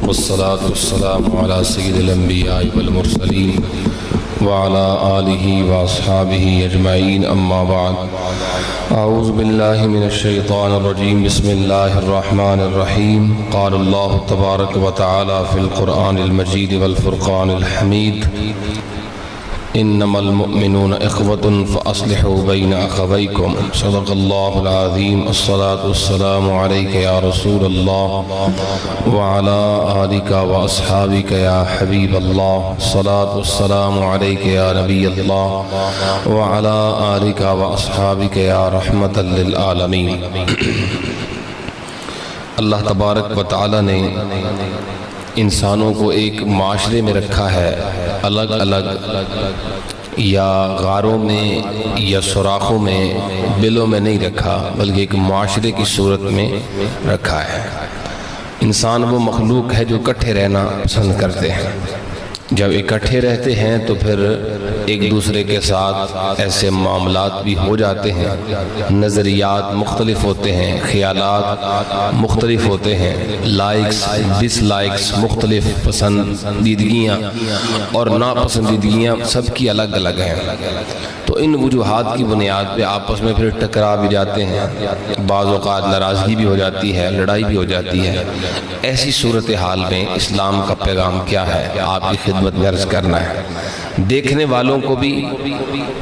والصلاة والسلام على سيد الأنبياء والمرسلين وعلى آله وأصحابه أجمعين أما بعد أعوذ بالله من الشيطان الرجيم بسم الله الرحمن الرحيم قال الله تبارك وتعالى في القرآن المجيد والفرقان الحميد إنما المؤمنون إخوة فأصلحوا بين أخويكم صدق الله العظيم الصلاة والسلام عليك يا رسول الله وعلى آلك وأصحابك يا حبيب الله الصلاة والسلام عليك يا نبي الله وعلى آلك وأصحابك يا رحمة للعالمين۔ اللہ تبارک و تعالی نے انسانوں کو ایک معاشرے میں رکھا ہے، الگ الگ یا غاروں میں یا سوراخوں میں، بلوں میں نہیں رکھا، بلکہ ایک معاشرے کی صورت میں رکھا ہے۔ انسان وہ مخلوق ہے جو اکٹھے رہنا پسند کرتے ہیں۔ جب اکٹھے رہتے ہیں تو پھر ایک دوسرے کے ساتھ ایسے معاملات بھی ہو جاتے ہیں، نظریات مختلف ہوتے ہیں، خیالات مختلف ہوتے ہیں، لائکس ڈس لائکس مختلف، پسندیدگیاں اور ناپسندیدگیاں سب کی الگ الگ ہیں۔ تو ان وجوہات کی بنیاد پہ آپس میں پھر ٹکرا بھی جاتے ہیں، بعض اوقات ناراضگی بھی ہو جاتی ہے، لڑائی بھی ہو جاتی ہے۔ ایسی صورتحال میں اسلام کا پیغام کیا ہے، آپ کی خدمت میں عرض کرنا ہے، دیکھنے والوں کو بھی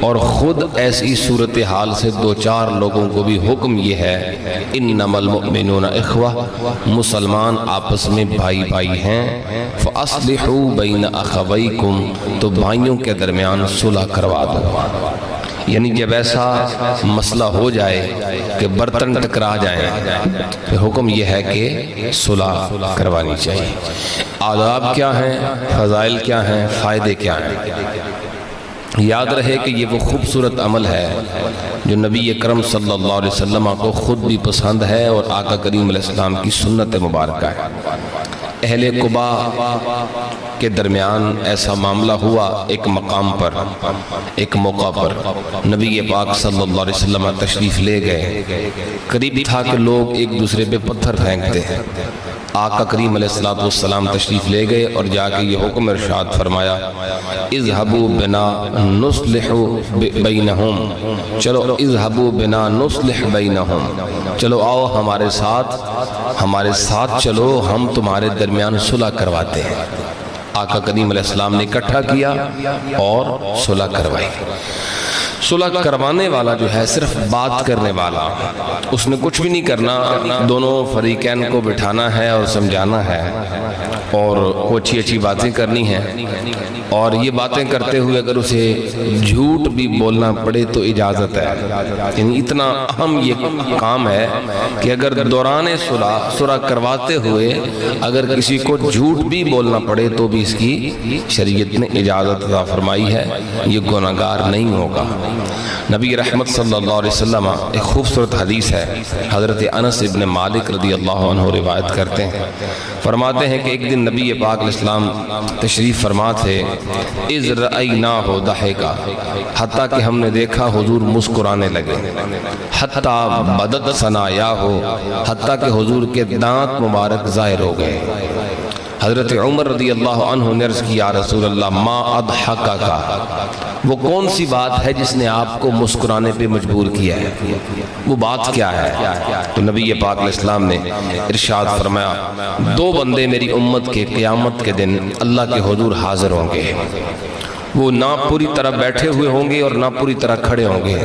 اور خود ایسی صورتحال سے دو چار لوگوں کو بھی حکم یہ ہے، انما المؤمنون اخوہ، مسلمان آپس میں بھائی بھائی ہیں، فاصلحوا بین اخویکم، تو بھائیوں کے درمیان صلح کروا دو۔ یعنی جب ایسا مسئلہ ہو جائے کہ برتن ٹکرا جائیں تو حکم یہ ہے کہ صلح کروانی چاہیے۔ آداب کیا ہیں، فضائل کیا ہیں، فائدے کیا ہیں؟ یاد رہے کہ یہ وہ خوبصورت عمل ہے جو نبی اکرم صلی اللہ علیہ وسلم کو خود بھی پسند ہے اور آقا کریم علیہ السلام کی سنت مبارکہ ہے۔ اہل قباء کے درمیان ایسا معاملہ ہوا ایک مقام پر، ایک موقع پر نبی پاک صلی اللہ علیہ وسلم تشریف لے گئے۔ قریب تھا کہ لوگ ایک دوسرے پہ پتھر پھینکتے ہیں۔ آقا کریم علیہ السلام تشریف لے گئے اور جا کے یہ حکم ارشاد فرمایا، اذهبوا بنا نصلح بینہم، چلو اذهبوا بنا نصلح بینہم، چلو آؤ ہمارے ساتھ چلو، ہم تمہارے درمیان صلح کرواتے ہیں۔ آقا کریم علیہ السلام نے اکٹھا کیا اور صلح کروائی۔ صلح کروانے والا جو ہے صرف بات کرنے والا، اس نے کچھ بھی نہیں کرنا، دونوں فریقین کو بٹھانا ہے اور سمجھانا ہے اور وہ اچھی اچھی باتیں کرنی ہیں، اور یہ باتیں کرتے ہوئے اگر اسے جھوٹ بھی بولنا پڑے تو اجازت ہے۔ یعنی اتنا اہم یہ کام ہے کہ اگر دوران صلح کرواتے ہوئے اگر کسی کو جھوٹ بھی بولنا پڑے تو بھی اس کی شریعت نے اجازت عطا فرمائی ہے، یہ گناہگار نہیں ہوگا۔ نبی رحمت صلی اللہ علیہ وسلم، ایک خوبصورت حدیث ہے، حضرت انس ابن مالک رضی اللہ عنہ روایت کرتے ہیں، فرماتے ہیں کہ ایک دن نبی پاک علیہ السلام تشریف فرما تھے، اذ رأیناہ ضحکا، حتیٰ کہ ہم نے دیکھا حضور مسکرانے لگے، حتیٰ بدت ثنایاہ، حتیٰ کہ حضور کے دانت مبارک ظاہر ہو گئے۔ حضرت عمر رضی اللہ عنہ نے عرض کی، یا رسول اللہ ما اضحکا، وہ کون سی بات ہے جس نے آپ کو مسکرانے پہ مجبور کیا ہے، وہ بات کیا ہے؟ تو نبی پاک علیہ السلام نے ارشاد فرمایا، دو بندے میری امت کے قیامت کے دن اللہ کے حضور حاضر ہوں گے، وہ نہ پوری طرح بیٹھے ہوئے ہوں گے اور نہ پوری طرح کھڑے ہوں گے،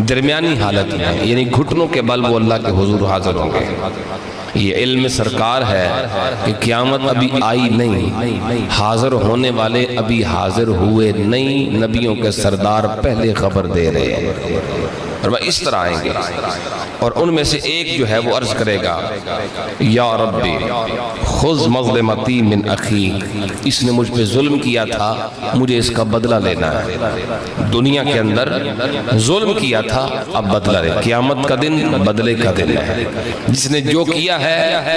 درمیانی حالت میں، یعنی گھٹنوں کے بل وہ اللہ کے حضور حاضر ہوں گے۔ یہ علم سرکار ہے کہ قیامت ابھی آئی نہیں، حاضر ہونے والے ابھی حاضر ہوئے نہیں، نبیوں کے سردار پہلے خبر دے رہے ہیں، اور وہ اس طرح آئیں گے، اور ان میں سے ایک جو ہے وہ عرض کرے گا، یا ربی خذ مظلمتی من اخی، اس نے مجھ پہ ظلم کیا تھا، مجھے اس کا بدلہ لینا ہے، دنیا کے اندر ظلم کیا تھا، اب بدلہ لے، قیامت کا دن بدلے کا دن ہے، جس نے جو کیا ہے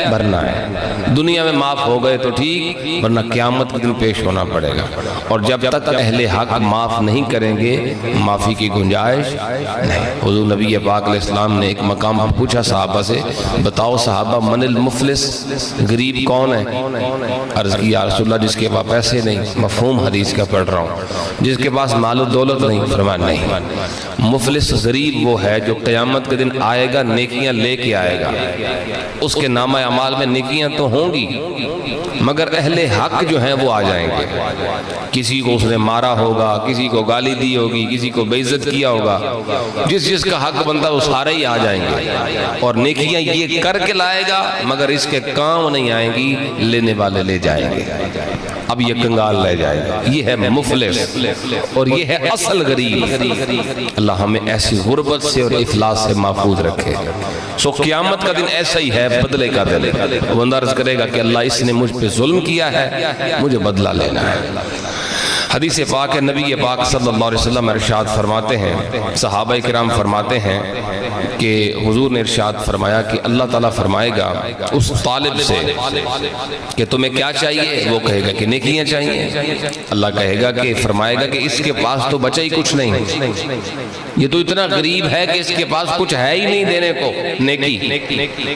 بھرنا ہے، دنیا میں معاف ہو گئے تو ٹھیک، ورنہ قیامت کے دن پیش ہونا پڑے گا، اور جب تک اہل حق معاف نہیں کریں گے معافی کی گنجائش نہیں۔ حضور نبی پاک علیہ السلام نے ایک مقام پر پوچھا صحابہ سے، بتاؤ صحابہ من المفلس، غریب کون ہے؟ عرض کی یا رسول اللہ جس کے پاس پیسے نہیں، مفہوم حدیث کا پڑھ رہا ہوں، جس کے پاس مال و دولت نہیں، فرمایا نہیں، مفلس غریب وہ ہے جو قیامت کے دن آئے گا نیکیاں لے کے آئے گا، اس کے نامہ اعمال میں نیکیاں تو ہوں گی مگر اہل حق جو ہیں وہ آ جائیں گے، کسی کو اس نے مارا ہوگا، کسی کو گالی دی ہوگی، کسی کو بے عزت کیا ہوگا، جس کا حق بنتا وہ سارے ہی آ جائیں گے، اور نیکیاں یہ کر کے لائے گا مگر اس کے کام نہیں آئیں گی، لینے والے لے جائیں گے، اب یہ کنگال لے جائے گا، یہ ہے مفلس اور یہ ہے اصل غریب۔ اللہ ہمیں ایسی غربت سے اور افلاس سے محفوظ رکھے۔ سو قیامت کا دن ایسا ہی ہے، بدلے کا دن، وہ اندر عرض کرے گا کہ اللہ اس نے مجھ پہ ظلم کیا ہے، مجھے بدلہ لینا ہے۔ حدیث پاک ہے، نبی پاک صلی اللہ علیہ وسلم ارشاد فرماتے ہیں، صحابہ کرام فرماتے ہیں کہ حضور نے ارشاد فرمایا کہ اللہ تعالیٰ فرمائے گا اس طالب سے کہ تمہیں کیا چاہیے؟ وہ کہے گا کہ نیکیاں چاہیے۔ اللہ کہے گا کہ فرمائے گا کہ اس کے پاس تو بچا ہی کچھ نہیں، یہ تو اتنا غریب ہے کہ اس کے پاس کچھ ہے ہی نہیں دینے کو نیکی،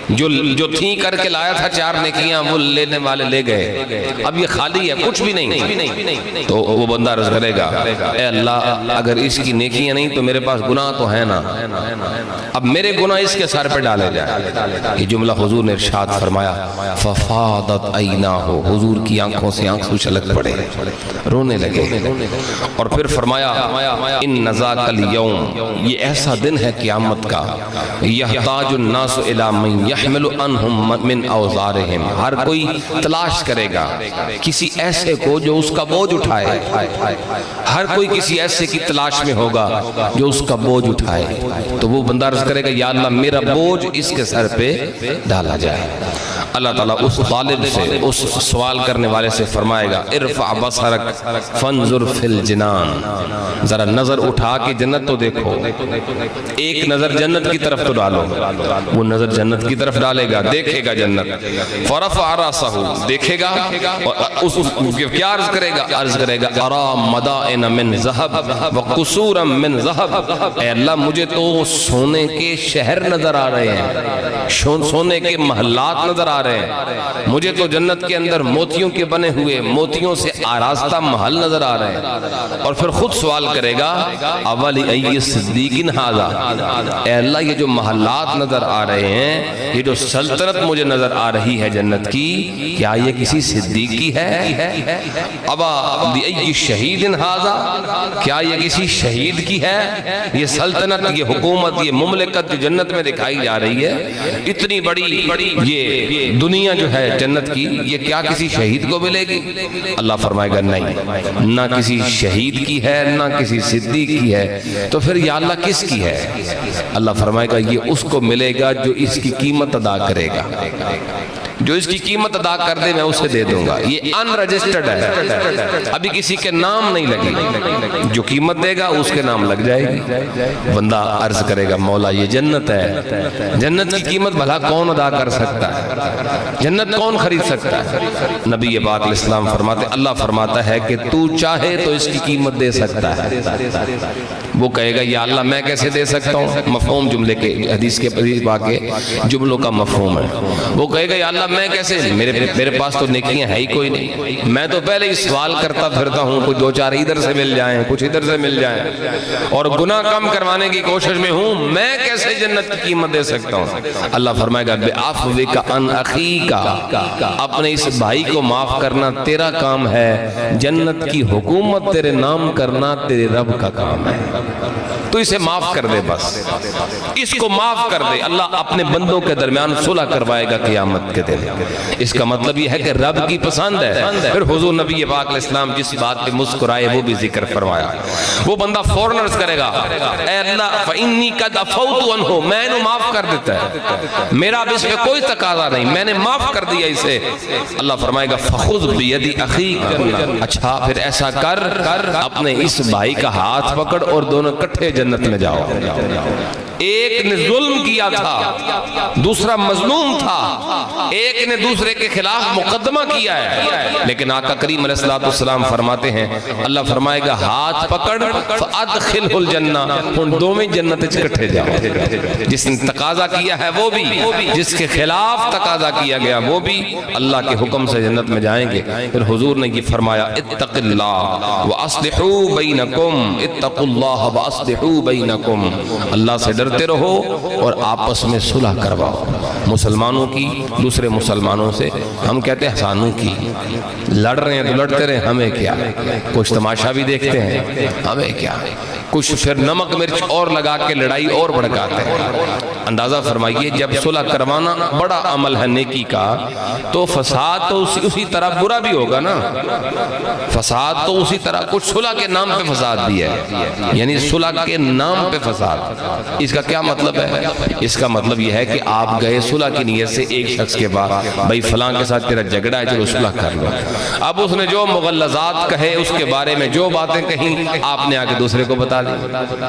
جو تھی کر کے لایا تھا 4 نیکیاں وہ لینے والے لے گئے، اب یہ خالی ہے، کچھ بھی نہیں۔ تو وہ بندہ عرض کرے گا اے اللہ اگر اس کی نیکیاں نہیں تو میرے پاس گناہ تو ہے نا، اب میرے گناہ اس کے سر پہ ڈالے جائے۔ یہ جملہ حضور نے ارشاد فرمایا ففاضت عیناہ، حضور کی آنکھوں سے آنسو چھلک پڑے، رونے لگے، اور پھر فرمایا ان ذاک الیوم، یہ ایسا دن ہے قیامت کا، یحتاج الناس الی من یحمل عنہم من اوزارہم، ہر کوئی تلاش کرے گا کسی ایسے کو جو اس کا بوجھ اٹھائے، ہر کوئی کسی ایسے کی تلاش میں ہوگا جو اس کا بوجھ اٹھائے، تو وہ بندہ عرض کرے گا یا اللہ میرا بوجھ اس کے سر پہ ڈالا جائے۔ اللہ تعالیٰ اس طالب سے، اس سوال کرنے والے سے فرمائے گا ارفع بصرک فانظر فی الجنان، ذرا نظر اٹھا کے جنت تو دیکھو، ایک نظر جنت کی طرف تو ڈالو، وہ نظر جنت کی طرف ڈالے گا، دیکھے گا جنت، فرفع راسہ، دیکھے گا، کیا عرض کرے گا؟ عرض کرے گا ارا مدائن من ذہب وقصورا من ذہب، اے اللہ مجھے تو سونے کے شہر نظر آ رہے ہیں، سونے کے محلات نظر آ رہے ہیں، مجھے تو جنت کے اندر موتیوں کے بنے ہوئے، موتیوں سے آراستہ محل نظر آ رہے ہیں۔ اور پھر خود سوال کرے گا اولی ای صدیقین ھذا، اے اللہ یہ جو محلات نظر آ رہے ہیں، یہ جو سلطنت مجھے نظر آ رہی ہے جنت کی، کیا یہ کسی صدیق کی ہے؟ ابا ای شہید ھذا، کیا یہ کسی شہید کی ہے؟ یہ سلطنت، یہ حکومت، یہ مملکت جو جنت میں دکھائی جا رہی ہے، اتنی بڑی یہ دنیا جو ہے جنت کی، یہ کیا کسی شہید کو ملے گی؟ اللہ فرمائے گا نہیں، نہ کسی شہید کی ہے نہ کسی صدیق کی ہے، تو پھر یا اللہ کس کی ہے؟ اللہ فرمائے گا یہ اس کو ملے گا جو اس کی قیمت ادا کرے گا، جو اس کی قیمت ادا کر دے میں اسے دے دوں گا، یہ ان رجسٹرڈ ہے، ابھی کسی کے نام نہیں لگی، جو قیمت دے گا اس کے نام لگ جائے گی۔ بندہ عرض کرے گا مولا یہ جنت ہے، جنت کی قیمت بھلا کون ادا کر سکتا ہے؟ جنت کون خرید سکتا ہے؟ نبی پاک علیہ السلام فرماتے، اللہ فرماتا ہے کہ تو چاہے تو اس کی قیمت دے سکتا ہے۔ وہ کہے گا یا اللہ میں کیسے دے سکتا ہوں؟ مفہوم جملے کے، حدیث کے جملوں کا مفہوم ہے۔ وہ کہے گا یا اللہ میں کیسے، میرے پاس تو نیکیاں ہے ہی کوئی نہیں، میں تو پہلے ہی سوال کرتا پھرتا ہوں، کوئی 2-4 ادھر سے مل جائیں، کچھ ادھر سے مل جائیں، اور گناہ کم کروانے کی کوشش میں ہوں، میں کیسے جنت کی قیمت دے سکتا ہوں؟ اللہ فرمائے گا بعفوک عن اخیک، اپنے اس بھائی کو معاف کرنا تیرا کام ہے، جنت کی حکومت تیرے نام کرنا تیرے رب کا کام ہے، تو اسے معاف کر دے، بس اس کو معاف کر دے۔ اللہ اپنے بندوں کے درمیان صلح کروائے گا قیامت کے دن۔ اس کا مطلب یہ ہے کہ رب کی پسند ہے۔ پھر حضور نبی پاک علیہ السلام جس بات پہ مسکرائے وہ بھی ذکر فرمایا، وہ بندہ فوراً عرض کرے گا اے اللہ فإنی قد عفوت عنہ، میں نے معاف کر دیتا ہے، میرا اب اس پہ کوئی تقاضا نہیں، میں نے معاف کر دیا اسے۔ اللہ فرمائے گا فخذ بید اخیک، اچھا پھر ایسا کر، اپنے اس بھائی کا ہاتھ پکڑ اور دونوں کٹھے جنت میں جاؤ۔ ایک نے ظلم کیا تھا، دوسرا مظلوم تھا، ایک نے دوسرے کے خلاف مقدمہ کیا ہے، لیکن آقا کریم علیہ السلام فرماتے ہیں، اللہ فرمائے گا ہاتھ پکڑ فَأَدْخِلْهُ الْجَنَّةِ، ان دو میں جنت اکٹھے جاؤ، جس نے تقاضا کیا ہے وہ بھی، جس کے خلاف تقاضا کیا گیا وہ بھی اللہ کے حکم سے جنت میں جائیں گے۔ پھر حضور نے یہ فرمایا اتق اللہ وَأَصْلِحُوا بَيْنَكُمْ، اتقوا اللہ وَأَصْلِحُوا بَيْنَكُمْ، اللہ سے ڈرتے رہو اور آپس میں صلح کرواؤ، مسلمانوں کی دوسرے مسلمانوں سے، ہم کہتے ہیں حسانوں کی، لڑ رہے ہیں تو لڑتے رہے، ہمیں کیا، کچھ تماشا بھی دیکھتے ہیں، ہمیں کیا، کچھ پھر نمک مرچ اور لگا کے لڑائی اور بڑھکاتے ہیں۔ اندازہ فرمائیے جب صلح کروانا بڑا عمل ہے نیکی کا، تو فساد تو اسی طرح برا بھی ہوگا نا، فساد تو اسی طرح، کچھ صلح کے نام پہ فساد بھی ہے، یعنی صلح کے نام پہ فساد۔ اس کا کیا مطلب ہے؟ اس کا مطلب یہ ہے کہ آپ گئے صلح کی نیت سے ایک شخص کے بعد، بھائی فلاں کے ساتھ تیرا جھگڑا ہے چلو صلح کر لو، اب اس نے جو مغلظات کہے، اس کے بارے میں جو باتیں کہیں، آپ نے آ کے دوسرے کو بتا دی،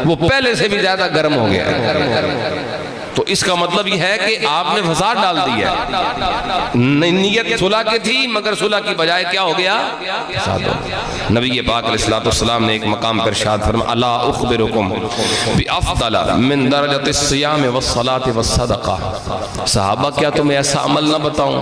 وہ پہلے سے بھی زیادہ گرم ہو گیا ہے۔ تو اس کا مطلب یہ ہے کہ آپ نے فساد ڈال دیا ہے، نیت صلح کی تھی مگر صلح کی بجائے کیا ہو گیا؟ فساد ہو گیا۔ نبی پاک علیہ السلام نے ایک مقام پر ارشاد فرمایا الا اخبرکم بافضل من درجۃ الصیام والصلاۃ والصدقہ، صحابہ کیا تمہیں ایسا عمل نہ بتاؤں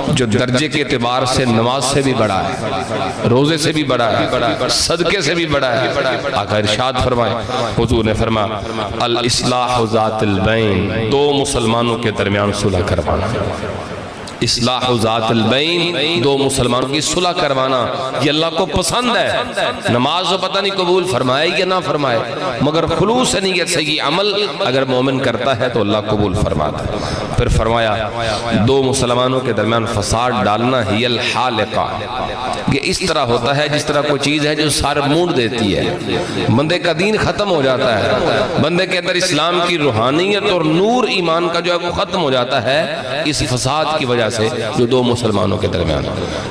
جو درجے کے اعتبار سے نماز سے بھی بڑا ہے، روزے سے بھی بڑا ہے، صدقے سے بھی بڑا ہے؟ آقا ارشاد فرمائے، حضور نے فرمایا الاصلاح ذات البین، دو مسلمانوں کے درمیان صلح کروانا، اصلاح ذات البین، دو مسلمانوں کی صلح کروانا، یہ اللہ کو پسند ہے۔ نماز تو پتہ نہیں قبول فرمائے یا نہ فرمائے، مگر خلوص نیت سے یہ عمل اگر مومن کرتا ہے تو اللہ قبول فرماتا ہے۔ پھر فرمایا دو مسلمانوں کے درمیان فساد ڈالنا ہی الحالقہ، یہ اس طرح ہوتا ہے جس طرح کوئی چیز ہے جو سار مونڈ دیتی ہے، بندے کا دین ختم ہو جاتا ہے، بندے کے اندر اسلام کی روحانیت اور نور ایمان کا جو ہے وہ ختم ہو جاتا ہے اس فساد کی وجہ سے جو دو مسلمانوں کے درمیان۔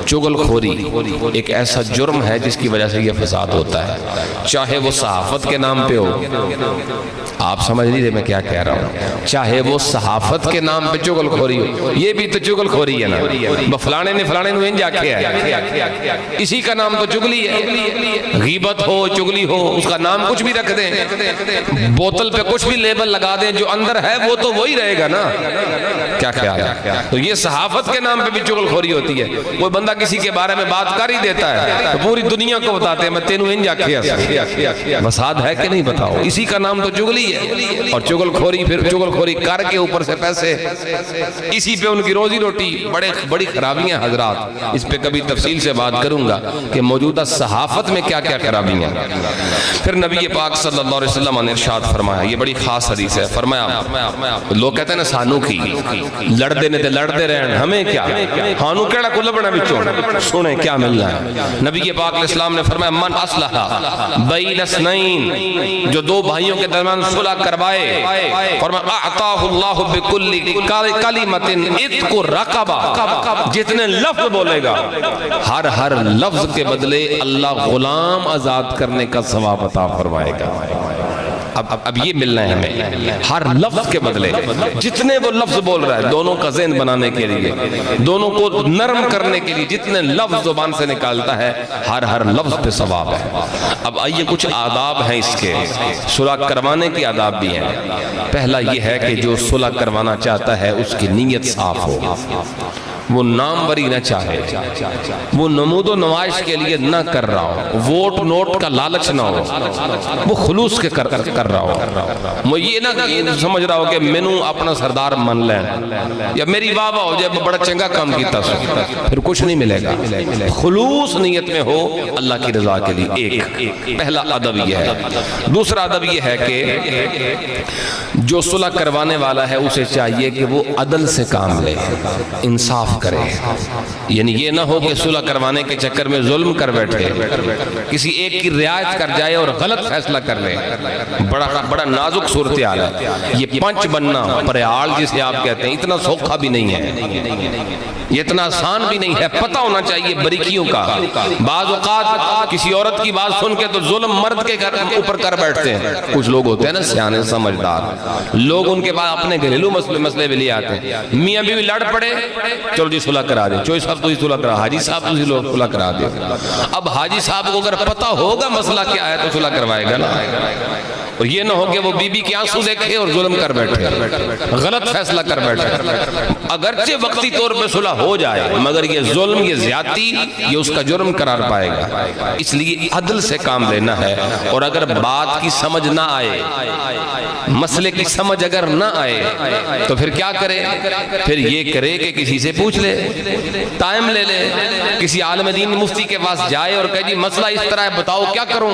چغل خوری ایک ایسا جرم ہے جس کی وجہ سے یہ فساد ہوتا ہے، چاہے وہ صحافت کے نام پہ ہو، آپ سمجھ لیجئے میں کیا کہہ رہا ہوں، چاہے وہ صحافت کے نام پہ چغل خوری ہو، یہ بھی تو چغل خوری ہے نا، فلانے نے فلانے نے انجا کیا ہے، اسی کا نام تو چغلی ہے، غیبت ہو چغلی ہو اس کا نام کچھ بھی رکھ دیں، بوتل پہ کچھ بھی لیبل لگا دیں، جو اندر ہے وہ تو وہی رہے گا نا، کیا خیال ہے؟ تو یہ صحافت کے نام پہ بھی چغل خوری ہوتی ہے، کوئی بندہ کسی کے بارے میں بات کر ہی دیتا ہے تو پوری دنیا کو بتاتے ہیں میں تینوں انجا کیا، فساد ہے کہ نہیں بتاؤ، اسی کا نام تو چغلی ہے، اور چغل خوری پھر چغل خوری کر کے اوپر سے پیسے، اسی پہ ان کی روزی روٹی، بڑی خرابیاں حضرات، اس پہ کبھی تفصیل سے بات کروں گا کہ موجودہ صحافت میں کیا کیا خرابیاں۔ پھر نبی پاک صلی اللہ علیہ وسلم نے ارشاد فرمایا، یہ بڑی خاص حدیث ہے، فرمایا لوگ کہتے ہیں نا سانو کی لڑتے نے تے لڑتے رہن ہمیں کیا، ہانو کیڑا کو لبنا بچوں، سنیں کیا مل رہا ہے۔ نبی پاک علیہ السلام نے فرمایا من اصلح بین اثنین، جو دو بھائیوں کے درمیان صلح کروائے، فرمایا اعطاہ اللہ بکل کلمۃ عتق رقبہ، جتنے لفظ بولے گا ہر لفظ کے بدلے اللہ غلام آزاد کرنے کا ثواب عطا فرمائے گا۔ اب یہ ملنا ہے ہمیں، ہر لفظ کے بدلے جتنے وہ لفظ بول رہا ہے، دونوں کا ذہن بنانے کے لیے، دونوں کو نرم کرنے کے لیے جتنے لفظ زبان سے نکالتا ہے ہر لفظ پہ ثواب ہے۔ اب آئیے کچھ آداب ہیں اس کے، صلح کروانے کی آداب بھی ہیں۔ پہلا یہ ہے کہ جو صلح کروانا چاہتا ہے اس کی نیت صاف ہو، وہ نام بری نہ چاہے، وہ نمود و نمائش کے لیے نہ کر رہا ہو، ووٹ نوٹ کا لالچ نہ ہو، وہ خلوص کے کر رہا ہو، وہ یہ نہ سمجھ رہا ہو کہ مینوں اپنا سردار من لین یا میری واہ واہ ہو جائے بڑا چنگا کام کیتا سو، پھر کچھ نہیں ملے گا۔ خلوص نیت میں ہو اللہ کی رضا کے لیے، ایک پہلا ادب یہ ہے۔ دوسرا ادب یہ ہے کہ جو صلح کروانے والا ہے اسے چاہیے کہ وہ عدل سے کام لے، انصاف کرے. یعنی یہ نہ ہو کہ صلح کروانے کے چکر میں ظلم کر بیٹھے, کسی ایک کی رعایت کر جائے اور غلط فیصلہ کر لے. بڑا نازک صورتحال ہے یہ. پنچ بننا, پریال جسے آپ کہتے ہیں, اتنا سوکھا بھی نہیں ہے, یہ اتنا آسان بھی نہیں ہے. پتہ ہونا چاہیے باریکیوں کا. بعض اوقات کسی عورت کی بات سن کے تو ظلم مرد کے اوپر کر بیٹھتے ہیں. کچھ لوگ ہوتے ہیں نا سیانے سمجھدار لوگ, ان کے بعد اپنے گھریلو مسئلے بھی لے آتے ہیں. میاں بیوی لڑ پڑے, چلو جی صلح کرا دیں, چوئی صاحب تو ہی صلح کرا, حاجی صاحب تو ہی صلح کرا دیں. اب حاجی صاحب کو اگر پتہ ہوگا مسئلہ کیا ہے تو صلح کروائے گا نا. اور یہ نہ ہو کہ وہ بی بی کے آنسو دیکھے اور ظلم کر بیٹھے, غلط فیصلہ کر بیٹھے. اگرچہ وقتی طور پہ صلح ہو جائے مگر یہ ظلم, یہ زیادتی, یہ اس کا جرم قرار پائے گا. اس لیے عدل سے کام لینا ہے. اور اگر بات کی سمجھ نہ آئے, مسئلے کی سمجھ اگر نہ آئے تو پھر کیا کرے؟ پھر یہ کرے کہ کسی سے پوچھ لے, ٹائم لے لے, کسی عالم دین مفتی کے پاس جائے اور کہے جی مسئلہ اس طرح ہے, بتاؤ کیا کروں.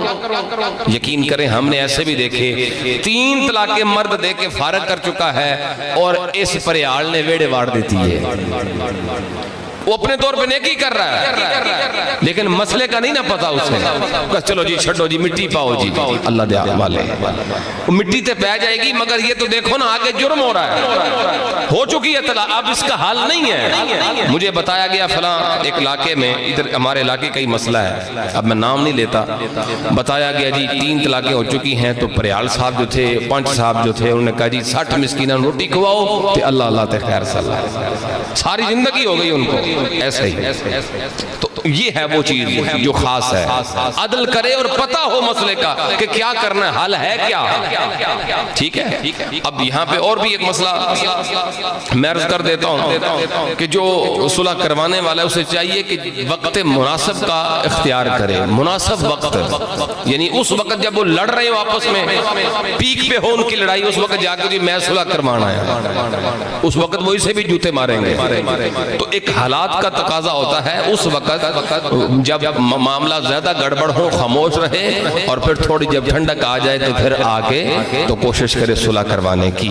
یقین کریں ہم نے ایسے بھی دیکھے 3 طلاقیں مرد دے کے فارغ کر چکا ہے اور اس پریال نے ویڑے واڑ دیتی ہے. وہ اپنے طور پہ نیکی کر رہا ہے لیکن مسئلے کا نہیں نہ پتا اسے. چلو جی چھڑو جی مٹی پاؤ جی, اللہ دے والے مٹی تے پہ جائے گی مگر یہ تو دیکھو نا آگے جرم ہو رہا ہے, ہو چکی ہے طلاق, اب اس کا حال نہیں ہے. مجھے بتایا گیا فلاں ایک علاقے میں, ادھر ہمارے علاقے کا ہی مسئلہ ہے, اب میں نام نہیں لیتا, بتایا گیا جی 3 طلاقیں ہو چکی ہیں. تو پریال صاحب جو تھے, پنچ صاحب جو تھے, انہوں نے کہا جی 60 مسکینہ روٹی کھواؤ تے اللہ اللہ تے خیر صلی اللہ. ساری زندگی ہو گئی ان کو ایسے ہی. تو یہ ہے وہ چیز جو خاص ہے, عدل کرے اور پتہ ہو مسئلے کا کہ کیا کرنا ہے, حل ہے کیا. ٹھیک ہے. اب یہاں پہ اور بھی ایک مسئلہ میں عرض کر دیتا ہوں کہ جو صلح کروانے والا ہے اسے چاہیے کہ وقت مناسب کا اختیار کرے. مناسب وقت یعنی اس وقت جب وہ لڑ رہے ہو آپس میں, پیک پہ ہو ان کی لڑائی, اس وقت جا کے جی میں صلح کروانا ہے, اس وقت وہ اسے بھی جوتے ماریں گے. تو ایک حالات کا تقاضا ہوتا ہے اس وقت جب معاملہ زیادہ گڑبڑ ہو خاموش رہے, اور پھر تھوڑی جب ٹھنڈک آ جائے تو پھر آگے تو کوشش کرے صلح کروانے کی.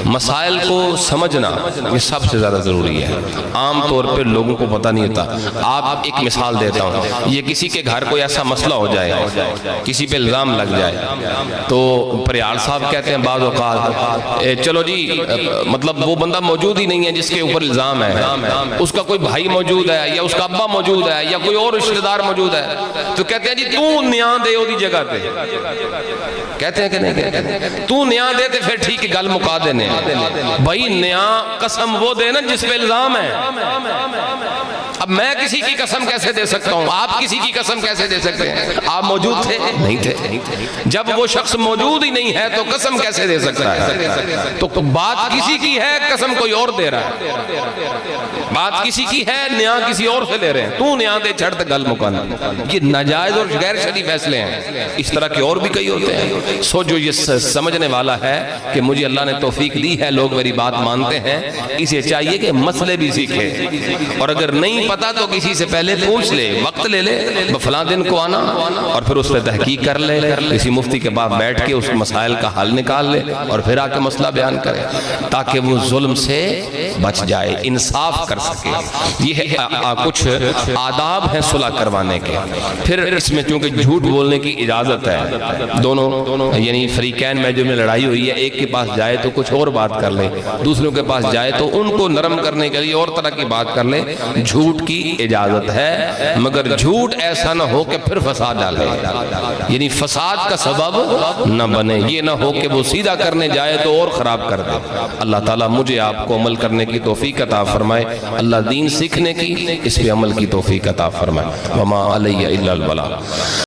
مسائل کو سمجھنا یہ سب سے زیادہ ضروری ہے. عام طور پہ لوگوں کو پتہ نہیں ہوتا. آپ ایک مثال دیتا ہوں, یہ کسی کے گھر کوئی ایسا مسئلہ ہو جائے, کسی پہ الزام لگ جائے, تو پریال صاحب کہتے ہیں بعض اوقات چلو جی مطلب وہ بندہ موجود ہی نہیں ہے جس کے اوپر الزام ہے, اس کا کوئی بھائی موجود ہے یا اس کا ابا موجود ہے یا کوئی اور رشتہ دار موجود ہے, تو کہتے ہیں جی تو نیاں دے ہو دی جگہ تے, کہتے ہیں کہ نہیں کہتے ہیں تو نیاں دے تے پھر ٹھیک ہے گل مکا دینے. بھائی نیاں قسم وہ دے نا جس پہ الزام ہے. اب میں کسی کی قسم کیسے دے سکتا ہوں, آپ کسی کی قسم کیسے دے سکتے ہیں؟ آپ موجود تھے نہیں تھے, جب وہ شخص موجود ہی نہیں ہے تو قسم کیسے دے سکتا ہے؟ تو بات کسی کی ہے, قسم کوئی اور دے رہا ہے. بات کسی کی ہے, نیاں کسی اور سے لے رہے ہیں, تو نیاں دے چھڑ تے گل مکانا. یہ ناجائز اور غیر شرعی فیصلے ہیں. اس طرح کے اور بھی کئی ہوتے ہیں. سو جو یہ سمجھنے والا ہے کہ مجھے اللہ نے توفیق دی ہے, لوگ میری بات مانتے ہیں, اسے چاہیے کہ مسئلے بھی سیکھے, اور اگر نہیں پتا تو کسی سے پہلے پوچھ لے, وقت لے لے, فلاں دن کو آنا, اور پھر اس پہ تحقیق کر لے, کسی مفتی کے پاس بیٹھ کے اس مسائل کا حل نکال لے, اور پھر آ کے مسئلہ بیان کرے تاکہ وہ ظلم سے بچ جائے, انصاف کر سکے. یہ کچھ آداب ہیں صلح کروانے کے. پھر اس میں چونکہ جھوٹ بولنے کی اجازت ہے, دونوں یعنی فریقین میں جو لڑائی ہوئی ہے, ایک کے پاس جائے تو کچھ اور بات کر لے, دوسروں کے پاس جائے تو ان کو نرم کرنے کے لیے اور طرح کی بات کر لے. جھوٹ کی اجازت ہے مگر جھوٹ ایسا نہ ہو کہ پھر فساد ڈالے, یعنی فساد کا سبب نہ بنے. یہ نہ ہو کہ وہ سیدھا کرنے جائے تو اور خراب کر دے. اللہ تعالیٰ مجھے آپ کو عمل کرنے کی توفیق عطا فرمائے, اللہ دین سیکھنے کی, اس پہ عمل کی توفیق عطا فرمائے. وما علیہ الا البلاغ.